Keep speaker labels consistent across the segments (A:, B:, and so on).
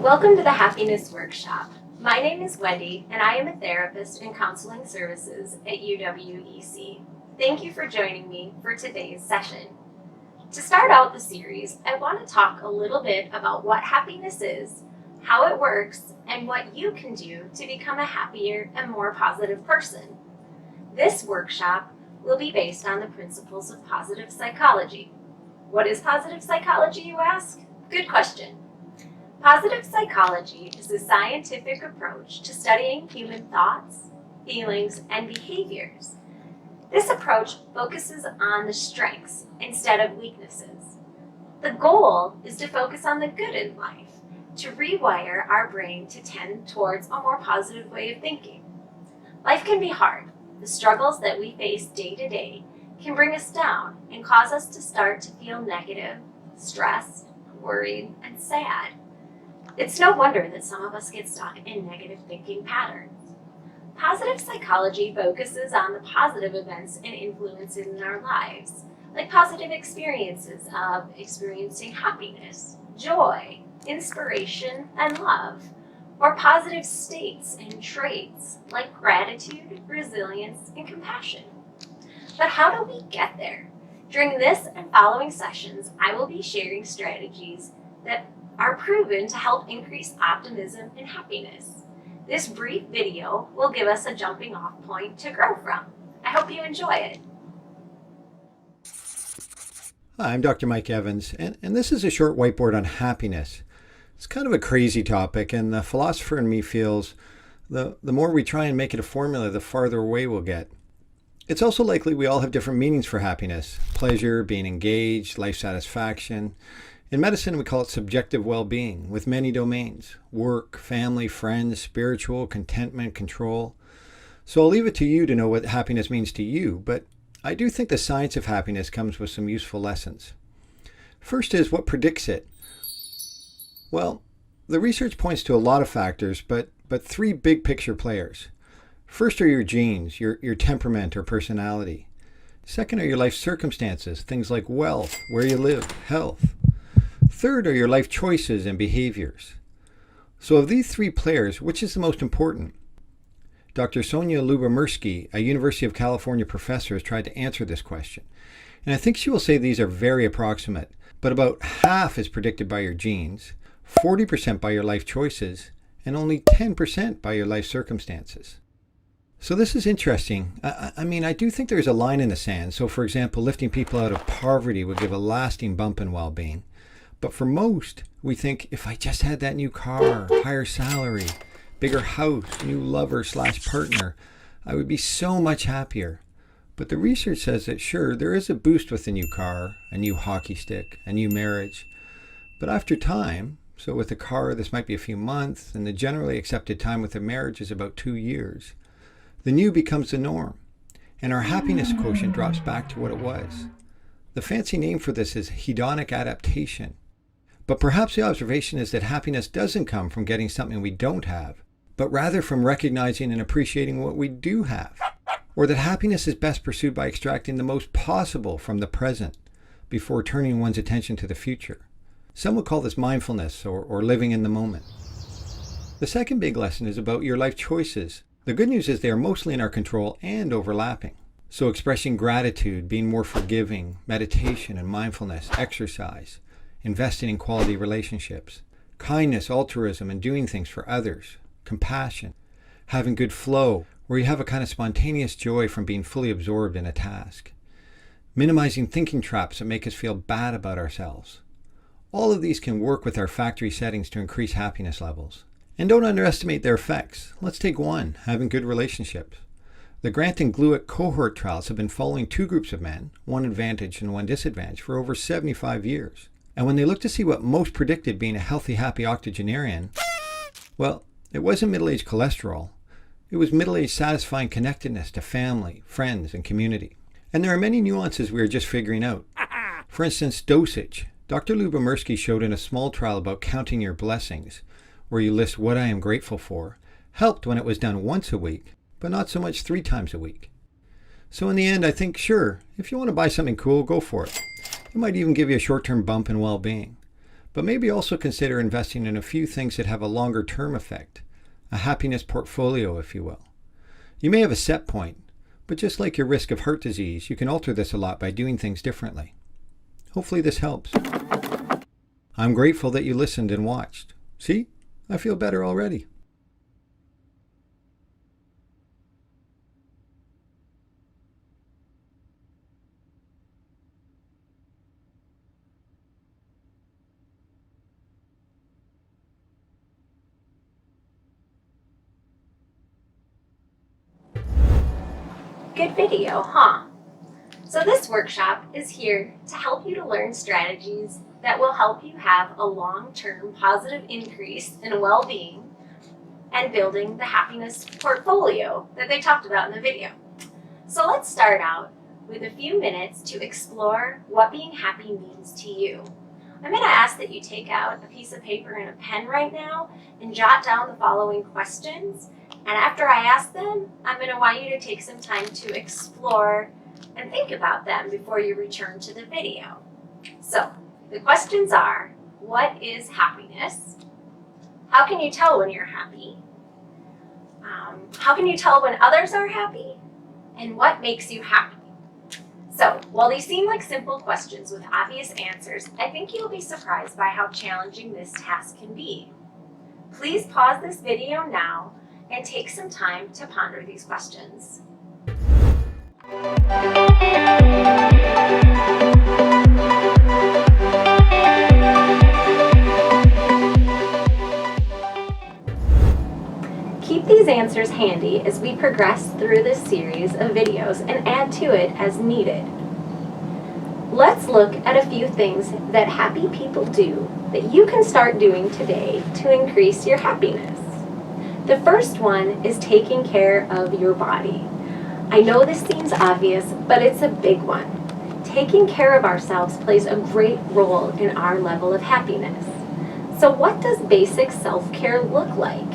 A: Welcome to the Happiness Workshop. My name is Wendy, and I am a therapist in counseling services at UWEC. Thank you for joining me for today's session. To start out the series, I want to talk a little bit about what happiness is, how it works, and what you can do to become a happier and more positive person. This workshop will be based on the principles of positive psychology. What is positive psychology, you ask? Good question. Positive psychology is a scientific approach to studying human thoughts, feelings, and behaviors. This approach focuses on the strengths instead of weaknesses. The goal is to focus on the good in life, to rewire our brain to tend towards a more positive way of thinking. Life can be hard. The struggles that we face day to day can bring us down and cause us to start to feel negative, stressed, worried, and sad. It's no wonder that some of us get stuck in negative thinking patterns. Positive psychology focuses on the positive events and influences in our lives, like positive experiences of experiencing happiness, joy, inspiration, and love, or positive states and traits like gratitude, resilience, and compassion. But how do we get there? During this and following sessions, I will be sharing strategies that are proven to help increase optimism and happiness. This brief video will give us a jumping off point to grow from. I hope you enjoy it.
B: Hi, I'm Dr. Mike Evans, and this is a short whiteboard on happiness. It's kind of a crazy topic, and the philosopher in me feels the more we try and make it a formula, the farther away we'll get. It's also likely we all have different meanings for happiness: pleasure, being engaged, life satisfaction. In medicine, we call it subjective well-being, with many domains: work, family, friends, spiritual, contentment, control. So I'll leave it to you to know what happiness means to you, but I do think the science of happiness comes with some useful lessons. First is, what predicts it? Well, the research points to a lot of factors, but three big picture players. First are your genes, your temperament or personality. Second are your life circumstances, things like wealth, where you live, health. Third are your life choices and behaviors. So of these three players, which is the most important? Dr. Sonia Lyubomirsky, a University of California professor, has tried to answer this question. And I think she will say these are very approximate, but about half is predicted by your genes, 40% by your life choices, and only 10% by your life circumstances. So this is interesting. I do think there's a line in the sand. So for example, lifting people out of poverty would give a lasting bump in well-being. But for most, we think, if I just had that new car, higher salary, bigger house, new lover/partner, I would be so much happier. But the research says that sure, there is a boost with a new car, a new hockey stick, a new marriage. But after time, so with a car, this might be a few months, and the generally accepted time with a marriage is about 2 years. The new becomes the norm, and our happiness quotient drops back to what it was. The fancy name for this is hedonic adaptation. But perhaps the observation is that happiness doesn't come from getting something we don't have, but rather from recognizing and appreciating what we do have. Or that happiness is best pursued by extracting the most possible from the present before turning one's attention to the future. Some would call this mindfulness or living in the moment. The second big lesson is about your life choices. The good news is they are mostly in our control and overlapping. So expressing gratitude, being more forgiving, meditation and mindfulness, exercise, investing in quality relationships, kindness, altruism, and doing things for others, compassion, having good flow, where you have a kind of spontaneous joy from being fully absorbed in a task, minimizing thinking traps that make us feel bad about ourselves. All of these can work with our factory settings to increase happiness levels. And don't underestimate their effects. Let's take one, having good relationships. The Grant and Glueck cohort trials have been following two groups of men, one advantage and one disadvantage, for over 75 years. And when they looked to see what most predicted being a healthy, happy octogenarian, well, it wasn't middle-aged cholesterol. It was middle-aged satisfying connectedness to family, friends, and community. And there are many nuances we are just figuring out. For instance, dosage. Dr. Lyubomirsky showed in a small trial about counting your blessings, where you list what I am grateful for, helped when it was done once a week, but not so much 3 times a week. So in the end, I think, sure, if you want to buy something cool, go for it. It might even give you a short-term bump in well-being. but maybe also consider investing in a few things that have a longer term effect, a happiness portfolio, if you will. You may have a set point, but just like your risk of heart disease, you can alter this a lot by doing things differently. Hopefully this helps. I'm grateful that you listened and watched. See, I feel better already.
A: Good video, huh? So this workshop is here to help you to learn strategies that will help you have a long-term positive increase in well-being and building the happiness portfolio that they talked about in the video. So let's start out with a few minutes to explore what being happy means to you. I'm going to ask that you take out a piece of paper and a pen right now and jot down the following questions. And after I ask them, I'm going to want you to take some time to explore and think about them before you return to the video. So, the questions are, what is happiness? How can you tell when you're happy? How can you tell when others are happy? And what makes you happy? So, while these seem like simple questions with obvious answers, I think you'll be surprised by how challenging this task can be. Please pause this video now and take some time to ponder these questions. Keep these answers handy as we progress through this series of videos and add to it as needed. Let's look at a few things that happy people do that you can start doing today to increase your happiness. The first one is taking care of your body. I know this seems obvious, but it's a big one. Taking care of ourselves plays a great role in our level of happiness. So what does basic self-care look like?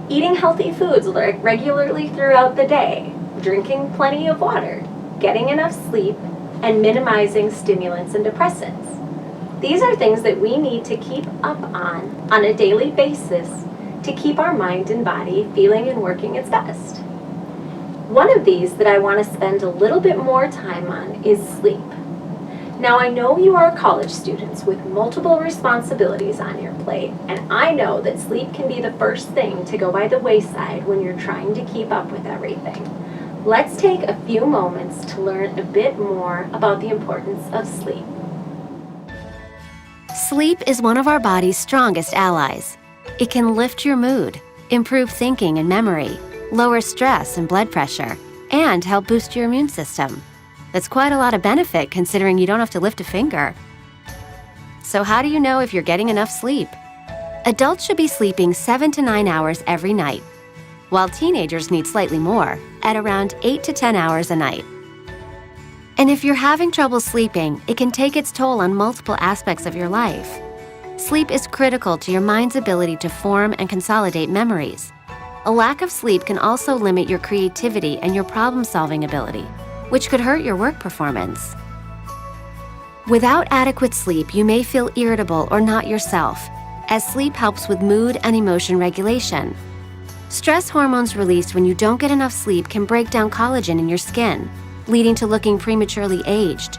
A: Eating healthy foods regularly throughout the day, drinking plenty of water, getting enough sleep, and minimizing stimulants and depressants. These are things that we need to keep up on a daily basis to keep our mind and body feeling and working its best. One of these that I want to spend a little bit more time on is sleep. Now I know you are college students with multiple responsibilities on your plate, and I know that sleep can be the first thing to go by the wayside when you're trying to keep up with everything. Let's take a few moments to learn a bit more about the importance of sleep.
C: Sleep is one of our body's strongest allies. It can lift your mood, improve thinking and memory, lower stress and blood pressure, and help boost your immune system. That's quite a lot of benefit considering you don't have to lift a finger. So how do you know if you're getting enough sleep? Adults should be sleeping 7 to 9 hours every night, while teenagers need slightly more, at around 8 to 10 hours a night. And if you're having trouble sleeping, it can take its toll on multiple aspects of your life. Sleep is critical to your mind's ability to form and consolidate memories. A lack of sleep can also limit your creativity and your problem-solving ability, which could hurt your work performance. Without adequate sleep, you may feel irritable or not yourself, as sleep helps with mood and emotion regulation. Stress hormones released when you don't get enough sleep can break down collagen in your skin, leading to looking prematurely aged.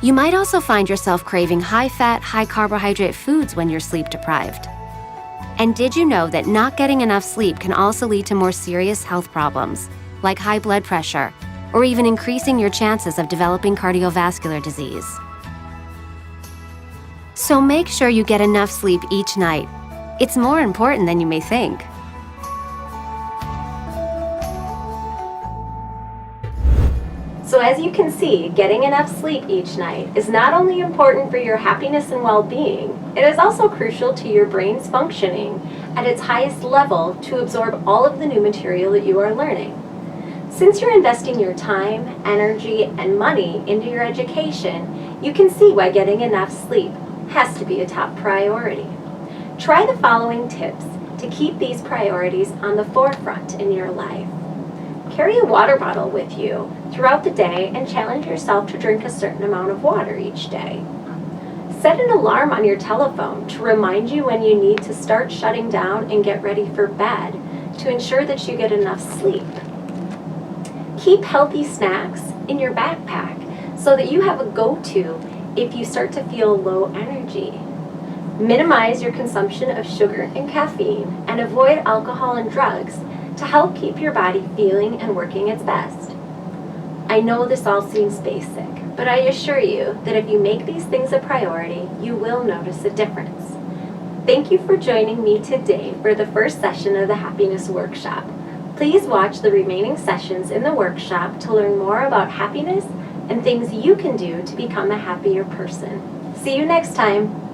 C: You might also find yourself craving high-fat, high-carbohydrate foods when you're sleep-deprived. And did you know that not getting enough sleep can also lead to more serious health problems, like high blood pressure, or even increasing your chances of developing cardiovascular disease? So make sure you get enough sleep each night. It's more important than you may think.
A: So as you can see, getting enough sleep each night is not only important for your happiness and well-being, it is also crucial to your brain's functioning at its highest level to absorb all of the new material that you are learning. Since you're investing your time, energy, and money into your education, you can see why getting enough sleep has to be a top priority. Try the following tips to keep these priorities on the forefront in your life. Carry a water bottle with you throughout the day and challenge yourself to drink a certain amount of water each day. Set an alarm on your telephone to remind you when you need to start shutting down and get ready for bed to ensure that you get enough sleep. Keep healthy snacks in your backpack so that you have a go-to if you start to feel low energy. Minimize your consumption of sugar and caffeine and avoid alcohol and drugs to help keep your body feeling and working its best. I know this all seems basic, but I assure you that if you make these things a priority, you will notice a difference. Thank you for joining me today for the first session of the Happiness Workshop. Please watch the remaining sessions in the workshop to learn more about happiness and things you can do to become a happier person. See you next time.